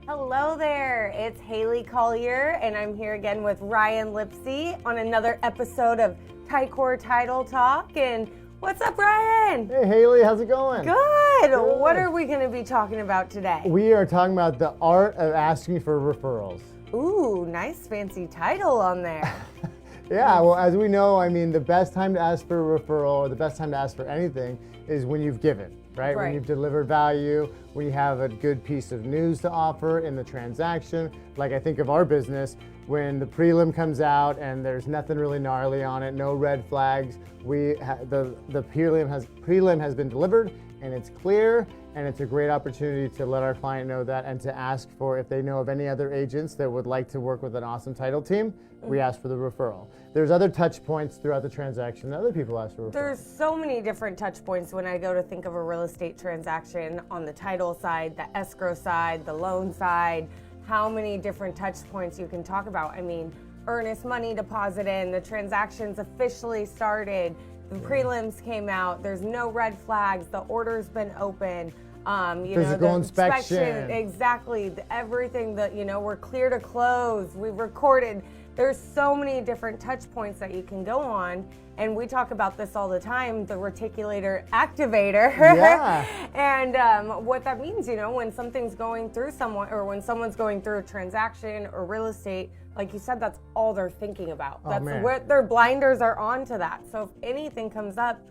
Hello there, it's Haley Collier, and I'm here again with Ryan Lipsey on another episode of Ticor Title Talk. And what's up, Ryan? Hey, Haley, how's it going? Good. What are we going to be talking about today? We are talking about the art of asking for referrals. Ooh, nice fancy title on there. Yeah, well, as we know, I mean, the best time to ask for a referral, or the best time to ask for anything, is when you've given, right? When you've delivered value, when you have a good piece of news to offer in the transaction. Like I think of our business, when the prelim comes out and there's nothing really gnarly on it, no red flags, the prelim has been delivered and it's clear, and it's a great opportunity to let our client know that and to ask for if they know of any other agents that would like to work with an awesome title team. We ask for the referral. There's other touch points throughout the transaction that other people ask for referral. There's so many different touch points when I go to think of a real estate transaction on the title side, the escrow side, the loan side, how many different touch points you can talk about. I mean, earnest money deposit in, the transaction's officially started, the prelims came out, there's no red flags, the order's been open. Physical inspection. Exactly. Everything that, we're clear to close, we've recorded. There's so many different touch points that you can go on. And we talk about this all the time, the reticulator activator. Yeah. And what that means, when something's going through someone, or when someone's going through a transaction or real estate, like you said, that's all they're thinking about. Oh, that's man. what their blinders are on to that. So if anything comes up,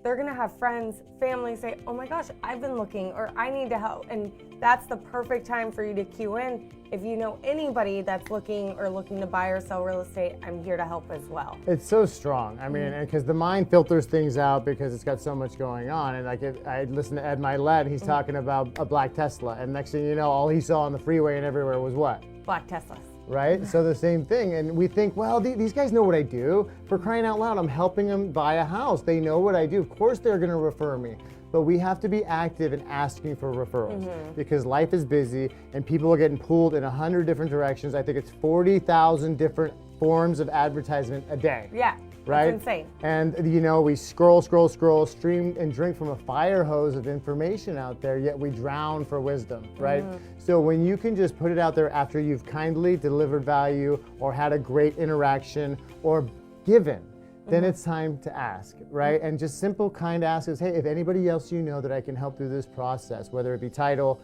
they're gonna have friends, family say, oh my gosh, I've been looking, or I need to help. And that's the perfect time for you to cue in. If you know anybody that's looking to buy or sell real estate, I'm here to help as well. It's so strong. I mean, because the mind filters things out because it's got so much going on. And I listened to Ed Milet, he's talking about a black Tesla. And next thing you know, all he saw on the freeway and everywhere was what? Black Teslas. Right? So the same thing. And we think, well, these guys know what I do. For crying out loud, I'm helping them buy a house. They know what I do. Of course they're going to refer me. But we have to be active in asking for referrals because life is busy and people are getting pulled in 100 different directions. I think it's 40,000 different forms of advertisement a day. Yeah. Right? That's insane. And we scroll, stream and drink from a fire hose of information out there, yet we drown for wisdom, right? So when you can just put it out there after you've kindly delivered value or had a great interaction or given, then it's time to ask, right? And just simple, kind ask is, hey, if anybody else you know that I can help through this process, whether it be title,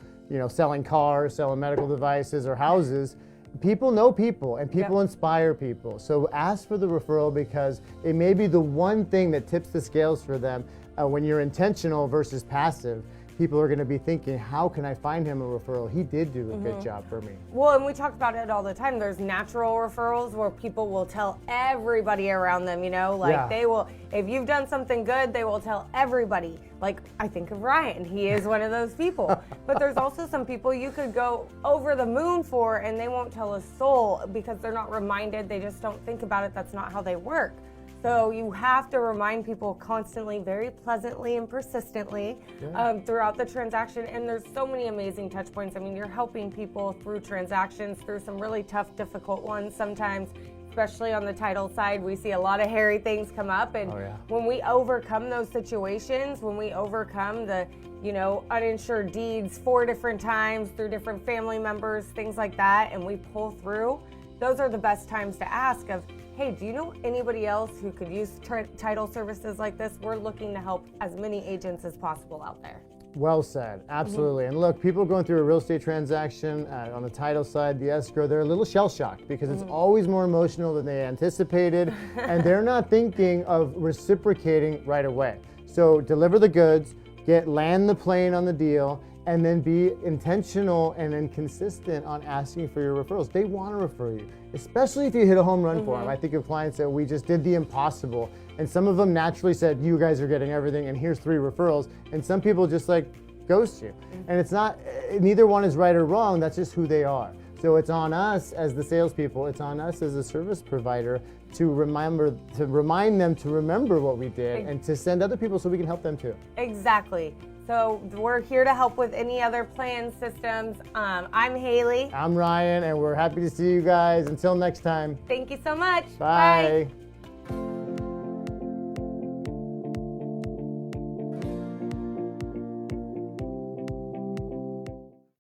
selling cars, selling medical devices or houses, people know people and people inspire people. So ask for the referral because it may be the one thing that tips the scales for them when you're intentional versus passive. People are going to be thinking, how can I find him a referral? He did do a good job for me. Well, and we talk about it all the time. There's natural referrals where people will tell everybody around them, they will, if you've done something good, they will tell everybody. Like, I think of Ryan, he is one of those people. But there's also some people you could go over the moon for and they won't tell a soul because they're not reminded, they just don't think about it, that's not how they work. So you have to remind people constantly, very pleasantly and persistently throughout the transaction. And there's so many amazing touch points. I mean, you're helping people through transactions, through some really tough, difficult ones. Sometimes, especially on the title side, we see a lot of hairy things come up. And when we overcome those situations, when we overcome the, uninsured deeds 4 different times through different family members, things like that, and we pull through, those are the best times to ask of, hey, do you know anybody else who could use title services like this? We're looking to help as many agents as possible out there. Well said, absolutely. And look, people going through a real estate transaction on the title side, the escrow, they're a little shell-shocked because it's always more emotional than they anticipated, and they're not thinking of reciprocating right away. So deliver the goods, land the plane on the deal, and then be intentional and then consistent on asking for your referrals. They want to refer you, especially if you hit a home run for them. I think of clients that we just did the impossible, and some of them naturally said, you guys are getting everything, and here's 3 referrals, and some people just ghost you. And it's not, neither one is right or wrong, that's just who they are. So it's on us as the salespeople, it's on us as a service provider to remind them to remember what we did and to send other people so we can help them too. Exactly. So we're here to help with any other plan systems. I'm Haley. I'm Ryan, and we're happy to see you guys. Until next time. Thank you so much. Bye. Bye.